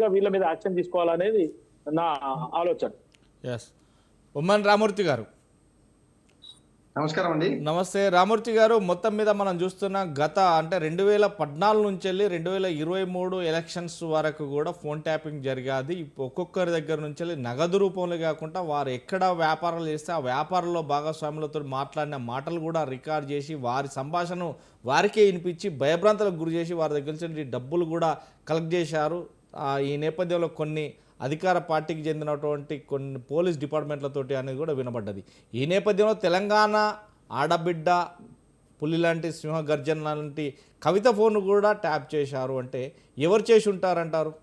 గా వీళ్ళ మీద యాక్షన్ తీసుకోవాలనేది నా ఆలోచన. ఎస్. ఉమ్మన్ రామూర్తి గారు నమస్కారం అండి. నమస్తే. రామూర్తి గారు, మొత్తం మీద మనం చూస్తున్న గత అంటే 2014 నుంచి వెళ్ళి 2023 ఎలక్షన్స్ వరకు కూడా ఫోన్ ట్యాపింగ్ జరిగాది. ఒక్కొక్కరి దగ్గర నుంచి వెళ్ళి నగదు రూపంలో కాకుండా వారు ఎక్కడ వ్యాపారాలు చేస్తే ఆ వ్యాపారంలో భాగస్వాములతో మాట్లాడిన మాటలు కూడా రికార్డ్ చేసి వారి సంభాషణను వారికే వినిపించి భయభ్రాంతులకు గురి చేసి వారి దగ్గర నుంచి డబ్బులు కూడా కలెక్ట్ చేశారు. ఈ నేపథ్యంలో కొన్ని అధికార పార్టీకి చెందినటువంటి కొన్ని పోలీస్ డిపార్ట్మెంట్లతోటి అనేది కూడా వినబడ్డది. ఈ నేపథ్యంలో తెలంగాణ ఆడబిడ్డ పులి లాంటి సింహ గర్జన లాంటి కవిత ఫోన్ కూడా ట్యాప్ చేశారు అంటే ఎవరు చేసి ఉంటారంటారు?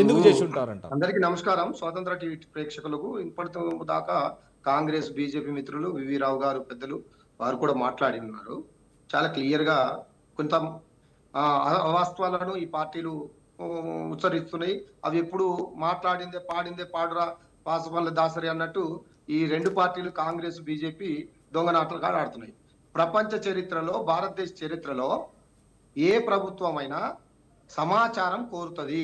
ఎందుకు చేసి ఉంటారంటారు? అందరికీ నమస్కారం. స్వాతంత్ర టీవీ ప్రేక్షకులకు ఇప్పటి దాకా కాంగ్రెస్ బీజేపీ మిత్రులు వివి రావు గారు పెద్దలు వారు కూడా మాట్లాడి ఉన్నారు. చాలా క్లియర్ గా కొంత అవాస్తవాలను ఈ పార్టీలు ఉచ్చరిస్తున్నాయి. అవి ఎప్పుడు మాట్లాడిందే పాడిందే పాడురా పాసపల్ల దాసరి అన్నట్టు ఈ రెండు పార్టీలు కాంగ్రెస్ బీజేపీ దొంగనాటలు ఆడుతున్నాయి. ప్రపంచ చరిత్రలో, భారతదేశ చరిత్రలో ఏ ప్రభుత్వం అయినా సమాచారం కోరుతుంది.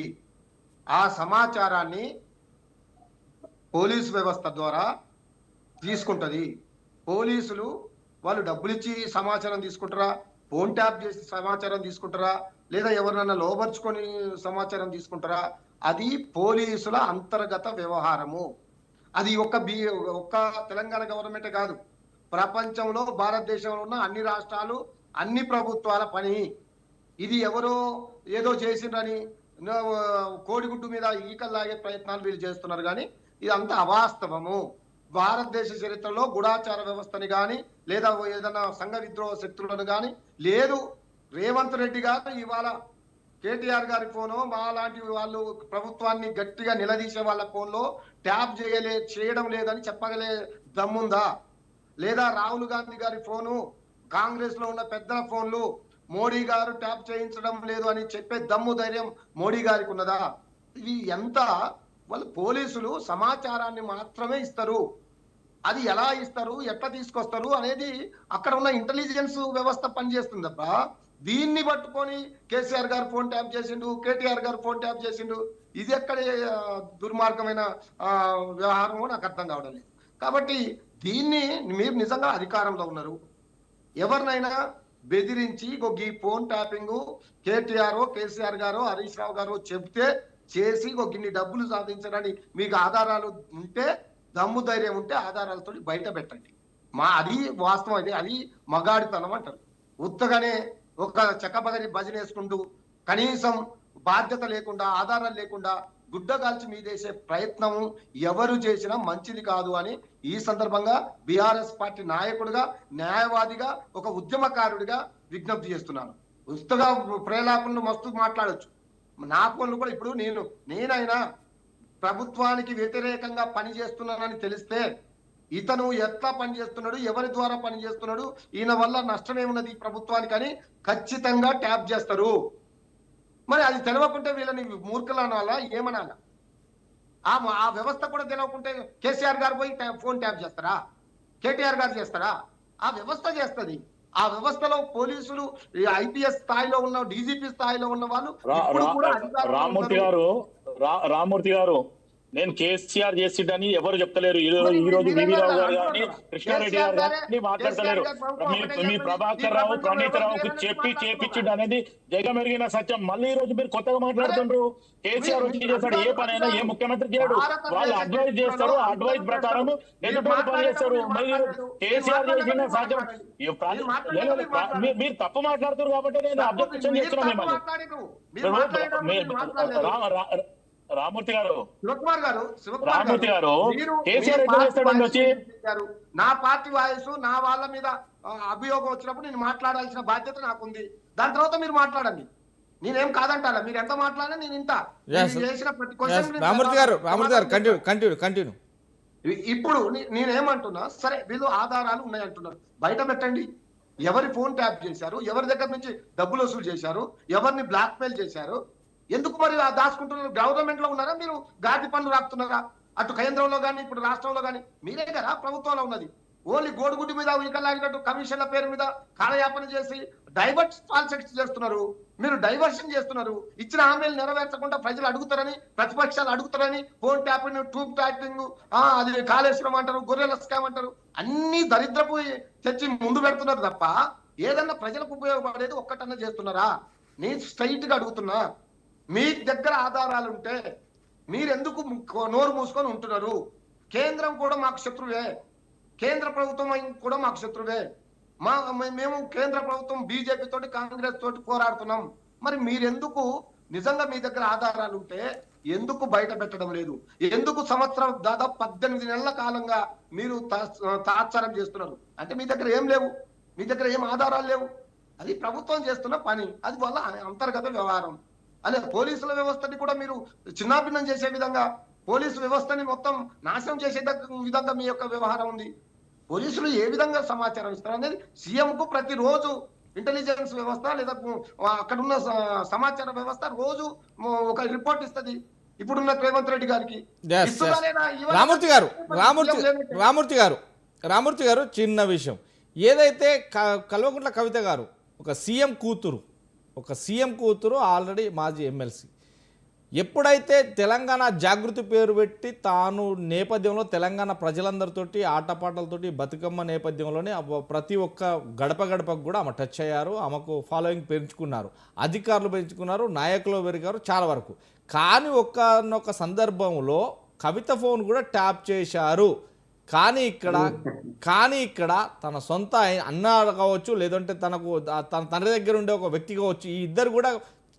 ఆ సమాచారాన్ని పోలీసు వ్యవస్థ ద్వారా తీసుకుంటది. పోలీసులు వాళ్ళు డబ్బులిచ్చి సమాచారం తీసుకుంటారా, ఫోన్ ట్యాప్ చేసి సమాచారం తీసుకుంటారా, లేదా ఎవరినైనా లోబర్చుకొని సమాచారం తీసుకుంటారా? అది పోలీసుల అంతర్గత వ్యవహారము. అది ఒక్క తెలంగాణ గవర్నమెంటే కాదు, ప్రపంచంలో భారతదేశంలో ఉన్న అన్ని రాష్ట్రాలు అన్ని ప్రభుత్వాల పని. ఇది ఎవరో ఏదో చేసిండ్రని కోడిగుడ్డు మీద ఈకల్లాగే ప్రయత్నాలు వీళ్ళు చేస్తున్నారు. కానీ ఇదంతా అవాస్తవము. భారతదేశ చరిత్రలో గూఢాచార వ్యవస్థని కానీ లేదా ఏదైనా సంఘ విద్రోహ శక్తులను కానీ లేదు. రేవంత్ రెడ్డి గారు ఇవాళ కేటీఆర్ గారి ఫోను మా లాంటి వాళ్ళు ప్రభుత్వాన్ని గట్టిగా నిలదీసే వాళ్ళ ఫోన్లో ట్యాప్ చేయడం లేదని చెప్పగలే దమ్ముందా? లేదా రాహుల్ గాంధీ గారి ఫోను, కాంగ్రెస్ లో ఉన్న పెద్దల ఫోన్లు మోడీ గారు ట్యాప్ చేయించడం లేదు అని చెప్పే దమ్ము ధైర్యం మోడీ గారికి ఉన్నదా? ఇవి ఎంత వాళ్ళు పోలీసులు సమాచారాన్ని మాత్రమే ఇస్తారు. అది ఎలా ఇస్తారు, ఎట్లా తీసుకొస్తారు అనేది అక్కడ ఉన్న ఇంటెలిజెన్స్ వ్యవస్థ పనిచేస్తుంది తప్ప దీన్ని పట్టుకొని కేసీఆర్ గారు ఫోన్ ట్యాప్ చేసిండు, కేటీఆర్ గారు ఫోన్ ట్యాప్ చేసిండు, ఇది ఎక్కడ దుర్మార్గమైన వ్యవహారమో నాకు అర్థం కావడం లేదు. కాబట్టి దీన్ని మీరు నిజంగా అధికారంలో ఉన్నారు, ఎవరినైనా బెదిరించి ఈ ఫోన్ ట్యాపింగ్ కేటీఆర్ కేసీఆర్ గారు హరీష్ రావు గారు చెప్తే చేసి గిన్ని డబ్బులు సాధించడానికి మీకు ఆధారాలు ఉంటే, దమ్ము ధైర్యం ఉంటే ఆధారాలతో బయట పెట్టండి. అది వాస్తవం. అది మగాడితనం అంటారు. ఉత్తగానే ఒక చెక్కబగని భజన వేసుకుంటూ కనీసం బాధ్యత లేకుండా ఆధారాలు లేకుండా గుడ్డగాల్చి మీదేసే ప్రయత్నం ఎవరు చేసినా మంచిది కాదు అని ఈ సందర్భంగా బీఆర్ఎస్ పార్టీ నాయకుడిగా, న్యాయవాదిగా, ఒక ఉద్యమకారుడిగా విజ్ఞప్తి చేస్తున్నాను. ఉత్తగా ప్రేలాపనలు మస్తు మాట్లాడొచ్చు. నా పనులు కూడా ఇప్పుడు నేనైనా ప్రభుత్వానికి వ్యతిరేకంగా పనిచేస్తున్నానని తెలిస్తే ఇతను ఎట్లా పనిచేస్తున్నాడు, ఎవరి ద్వారా పనిచేస్తున్నాడు, ఈయన వల్ల నష్టమేమున్నది ప్రభుత్వానికి అని ఖచ్చితంగా ట్యాప్ చేస్తారు. మరి అది తెలవకుంటే వీళ్ళని మూర్ఖులు అనాలా, ఏమనాలా? ఆ వ్యవస్థ కూడా తెలవకుంటే కేసీఆర్ గారు పోయి ఫోన్ ట్యాప్ చేస్తారా? కేటీఆర్ గారు చేస్తారా? ఆ వ్యవస్థ చేస్తుంది. ఆ వ్యవస్థలో పోలీసులు ఐపీఎస్ స్థాయిలో ఉన్న, డీజీపీ స్థాయిలో ఉన్న వాళ్ళు రామూర్తి గారు నేను కేసీఆర్ చేసిండని ఎవరు చెప్తలేరు. ఈ రోజు వివి రావు గారు కానీ కృష్ణారెడ్డి గారు కానీ మాట్లాడతలేరు. మీ ప్రభాకర్ రావు, ప్రణీత్ రావుకు చేపించిండు అనేది జగమెరిగిన సత్యం. మళ్ళీ ఈ రోజు మీరు కొత్తగా మాట్లాడుతుండ్రు. కేసీఆర్ వచ్చి చేస్తాడు ఏ పనైనా, ఏ ముఖ్యమంత్రి చేయడు. వాళ్ళు అడ్వైజ్ చేస్తారు, అడ్వైజ్ ప్రకారం ఎదుటి పని చేస్తారు. మళ్ళీ కేసీఆర్ చేసిన సత్యం మీరు తప్పు మాట్లాడుతున్నారు కాబట్టి నేను అబ్జెక్షన్ చేస్తున్నాను మిమ్మల్ని. రామూర్తి గారు, రామూర్తి గారు కేసీఆర్ వచ్చి నా పార్టీ వాయిస్ నా వాళ్ళ మీద అభియోగం వచ్చినప్పుడు నేను మాట్లాడాల్సిన బాధ్యత నాకుంది. దాని తర్వాత మీరు మాట్లాడండి, నేనేం కాదంటారా. మీరు ఎంత మాట్లాడినా నేను ఇంత చేసిన ప్రతి క్వశ్చన్. ఇప్పుడు నేనేమంటున్నా, సరే వీళ్ళు ఆధారాలు ఉన్నాయంటున్నారు, బయట పెట్టండి. ఎవరి ఫోన్ ట్యాప్ చేశారు, ఎవరి దగ్గర నుంచి డబ్బులు వసూలు చేశారు, ఎవరిని బ్లాక్ మెయిల్ చేశారు, ఎందుకు మరి దాచుకుంటున్నారు? గవర్నమెంట్ లో ఉన్నారా మీరు? గాడి పనులు రాకుతున్నారా? అటు కేంద్రంలో కానీ ఇప్పుడు రాష్ట్రంలో కానీ మీరే కదా ప్రభుత్వంలో ఉన్నది. ఓన్లీ గోడుగుడ్డి మీద ఉనికలాగినట్టు కమిషన్ల పేరు మీద కాలయాపన చేసి డైవర్ట్ పాలిటిక్స్ చేస్తున్నారు. మీరు డైవర్షన్ చేస్తున్నారు. ఇచ్చిన హామీలు నెరవేర్చకుండా ప్రజలు అడుగుతారని, ప్రతిపక్షాలు అడుగుతారని ఫోన్ ట్యాపింగ్, ట్యూబ్ ట్యాపింగ్, అది కాళేశ్వరం అంటారు, గొర్రెల స్కామ్ అంటారు, అన్ని దరిద్రపు తెచ్చి ముందు పెడుతున్నారు తప్ప ఏదన్నా ప్రజలకు ఉపయోగపడేది ఒక్కటన్నా చేస్తున్నారా? నేను స్ట్రైట్ గా అడుగుతున్నా. మీ దగ్గర ఆధారాలు ఉంటే మీరెందుకు నోరు మూసుకొని ఉంటున్నారు? కేంద్రం కూడా మాకు శత్రువే, కేంద్ర ప్రభుత్వం కూడా మాకు శత్రువే. మేము కేంద్ర ప్రభుత్వం బీజేపీ తోటి, కాంగ్రెస్ తోటి పోరాడుతున్నాం. మరి మీరెందుకు నిజంగా మీ దగ్గర ఆధారాలు ఉంటే ఎందుకు బయట పెట్టడం లేదు? ఎందుకు సంవత్సరం దాదాపు 18 నెలల కాలంగా మీరు తాత్సారం చేస్తున్నారు? అంటే మీ దగ్గర ఏం లేవు, మీ దగ్గర ఏం ఆధారాలు లేవు. అది ప్రభుత్వం చేస్తున్న పని, అది వాళ్ళ అంతర్గత వ్యవహారం. అదే పోలీసుల వ్యవస్థని కూడా మీరు చిన్నాభిన్నం చేసే విధంగా, పోలీసు వ్యవస్థని మొత్తం నాశనం చేసే విధంగా మీ యొక్క వ్యవహారం ఉంది. పోలీసులు ఏ విధంగా సమాచారం ఇస్తారు అనేది సీఎంకు ప్రతిరోజు ఇంటెలిజెన్స్ వ్యవస్థ లేదా అక్కడ ఉన్న సమాచార వ్యవస్థ రోజు ఒక రిపోర్ట్ ఇస్తుంది. ఇప్పుడున్న రేవంత్ రెడ్డి గారికి రామూర్తి గారు చిన్న విషయం. ఏదైతే కల్వకుంట్ల కవిత గారు ఒక సీఎం కూతురు ఆల్రెడీ మాజీ ఎమ్మెల్సీ, ఎప్పుడైతే తెలంగాణ జాగృతి పేరు పెట్టి తాను నేపథ్యంలో తెలంగాణ ప్రజలందరితోటి ఆటపాటలతోటి బతుకమ్మ నేపథ్యంలోనే ప్రతి ఒక్క గడపకు కూడా ఆమె టచ్ అయ్యారు, ఆమెకు ఫాలోయింగ్ పెంచుకున్నారు, అధికారులు పెంచుకున్నారు, నాయకులు పెరిగారు చాలా వరకు. కానీ ఒక్కనొక సందర్భంలో కవిత ఫోన్ కూడా ట్యాప్ చేశారు. కానీ ఇక్కడ తన సొంత అన్న కావచ్చు, లేదంటే తనకు తన తండ్రి దగ్గర ఉండే ఒక వ్యక్తి కావచ్చు, ఈ ఇద్దరు కూడా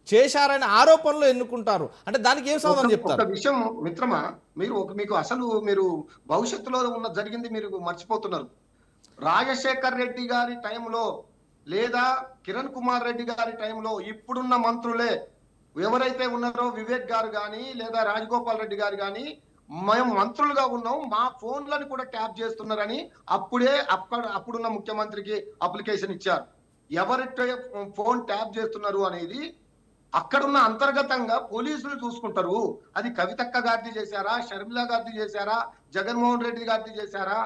చేశారనే ఆరోపణలు ఎన్నుకుంటారు. అంటే దానికి ఏం సమాధానం చెప్తారు? ఒక విషయం మిత్రమా, మీకు అసలు మీరు భవిష్యత్తులో ఉన్న జరిగింది మీరు మర్చిపోతున్నారు. రాజశేఖర్ రెడ్డి గారి టైంలో లేదా కిరణ్ కుమార్ రెడ్డి గారి టైంలో ఇప్పుడున్న మంత్రులే ఎవరైతే ఉన్నారో, వివేక్ గారు కానీ లేదా రాజగోపాల్ రెడ్డి గారు కానీ, మేము మంత్రులుగా ఉన్నాం, మా ఫోన్లను కూడా ట్యాప్ చేస్తున్నారని అప్పుడున్న ముఖ్యమంత్రికి అప్లికేషన్ ఇచ్చారు. ఎవరైతే ఫోన్ ట్యాప్ చేస్తున్నారు అనేది అక్కడున్న అంతర్గతంగా పోలీసులు చూసుకుంటారు. అది కవితక్క గారిది చేశారా, షర్మిల గారిది చేశారా, జగన్మోహన్ రెడ్డి గారిది చేశారా,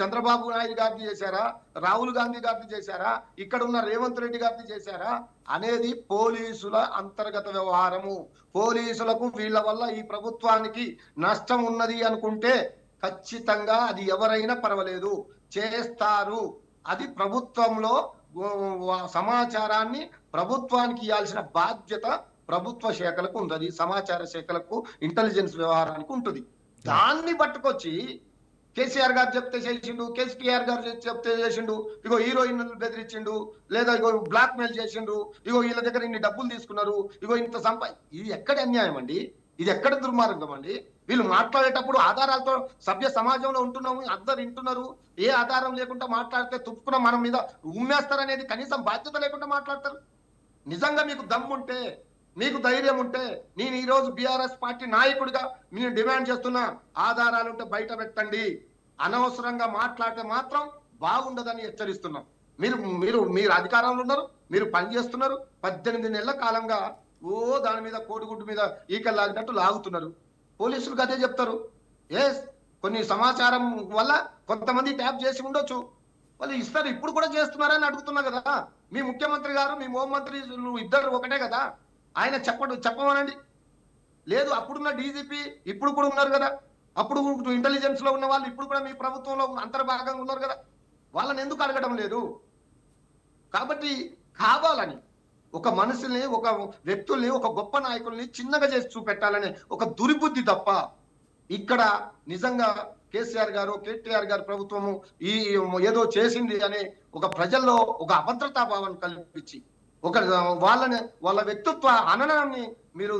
చంద్రబాబు నాయుడు గారిది చేశారా, రాహుల్ గాంధీ గారిది చేశారా, ఇక్కడ ఉన్న రేవంత్ రెడ్డి గారిది చేశారా అనేది పోలీసుల అంతర్గత వ్యవహారము. పోలీసులకు వీళ్ళ వల్ల ఈ ప్రభుత్వానికి నష్టం ఉన్నది అనుకుంటే ఖచ్చితంగా అది ఎవరైనా పర్వాలేదు చేస్తారు. అది ప్రభుత్వంలో సమాచారాన్ని ప్రభుత్వానికి ఇవ్వాల్సిన బాధ్యత ప్రభుత్వ శాఖలకు ఉంటుంది, సమాచార శాఖలకు, ఇంటెలిజెన్స్ వ్యవహారానికి ఉంటుంది. దాన్ని పట్టుకొచ్చి కేసీఆర్ గారు చెప్తే చేసిండు, కేసీఆర్ గారు చెప్తే చేసిండు, ఇగో హీరోయిన్ బెదిరించిండు, లేదా ఇగో బ్లాక్ మెయిల్ చేసిండు, ఇగో వీళ్ళ దగ్గర ఇన్ని డబ్బులు తీసుకున్నారు, ఇగో ఇంత ఇది ఎక్కడ అన్యాయం అండి? ఇది ఎక్కడ దుర్మార్గం అండి? వీళ్ళు మాట్లాడేటప్పుడు ఆధారాలతో సభ్య సమాజంలో ఉంటున్నాము, అందరు వింటున్నారు, ఏ ఆధారం లేకుండా మాట్లాడితే తుప్పుకున్న మన మీద ఉమ్మేస్తారనేది కనీసం బాధ్యత లేకుండా మాట్లాడతారు. నిజంగా మీకు దమ్ముంటే, మీకు ధైర్యం ఉంటే, నేను ఈ రోజు బీఆర్ఎస్ పార్టీ నాయకుడిగా నేను డిమాండ్ చేస్తున్నా, ఆధారాలుంటే బయట పెట్టండి. అనవసరంగా మాట్లాడితే మాత్రం బాగుండదని హెచ్చరిస్తున్నాం. మీరు అధికారంలో ఉన్నారు, మీరు పనిచేస్తున్నారు, 18 నెలల కాలంగా దాని మీద కోడిగుడ్డు మీద ఈకలు లాగినట్టు లాగుతున్నారు. పోలీసులకు అదే చెప్తారు. కొన్ని సమాచారం వల్ల కొంతమంది ట్యాప్ చేసి ఉండొచ్చు, వాళ్ళు ఇస్తారు, ఇప్పుడు కూడా చేస్తున్నారని అడుగుతున్నా కదా. మీ ముఖ్యమంత్రి గారు, మీ హోంమంత్రి ఇద్దరు ఒకటే కదా, ఆయన చెప్పమనండి. లేదు, అప్పుడున్న డీజీపీ ఇప్పుడు కూడా ఉన్నారు కదా, అప్పుడు ఇంటెలిజెన్స్ లో ఉన్న వాళ్ళు ఇప్పుడు కూడా మీ ప్రభుత్వంలో అంతర్భాగంగా ఉన్నారు కదా, వాళ్ళని ఎందుకు అడగడం లేదు? కాబట్టి కావాలని ఒక మనుషుల్ని, ఒక వ్యక్తుల్ని, ఒక గొప్ప నాయకుల్ని చిన్నగా చేసి చూపెట్టాలనే ఒక దుర్బుద్ధి తప్ప ఇక్కడ నిజంగా కేసీఆర్ గారు, కేటీఆర్ గారు ప్రభుత్వము ఈ ఏదో చేసింది అనే ఒక ప్రజల్లో ఒక అభద్రతా భావాన్ని కల్పించి వాళ్ళ వ్యక్తిత్వ హననాన్ని మీరు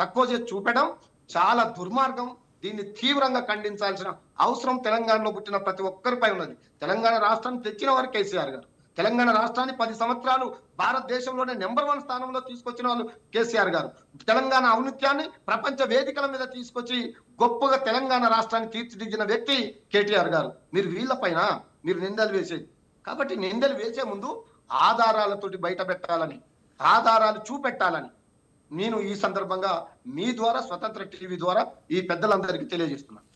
తక్కువ చేసి చూపడం చాలా దుర్మార్గం. దీన్ని తీవ్రంగా ఖండించాల్సిన అవసరం తెలంగాణలో పుట్టిన ప్రతి ఒక్కరిపై ఉన్నది. తెలంగాణ రాష్ట్రాన్ని తెచ్చిన వారు కేసీఆర్ గారు. తెలంగాణ రాష్ట్రాన్ని 10 సంవత్సరాలు భారతదేశంలోనే నెంబర్ 1 స్థానంలో తీసుకొచ్చిన వాళ్ళు కేసీఆర్ గారు. తెలంగాణ ఔన్నత్యాన్ని ప్రపంచ వేదికల మీద తీసుకొచ్చి గొప్పగా తెలంగాణ రాష్ట్రాన్ని తీర్చిదిద్దిన వ్యక్తి కేటీఆర్ గారు. మీరు వీళ్ళపైన మీరు నిందలు వేసేది. కాబట్టి నిందలు వేసే ముందు ఆధారాలతోటి బయట పెట్టాలని, ఆధారాలు చూపెట్టాలని నేను ఈ సందర్భంగా మీ ద్వారా, స్వతంత్ర టీవీ ద్వారా ఈ పెద్దలందరికీ తెలియజేస్తున్నాను.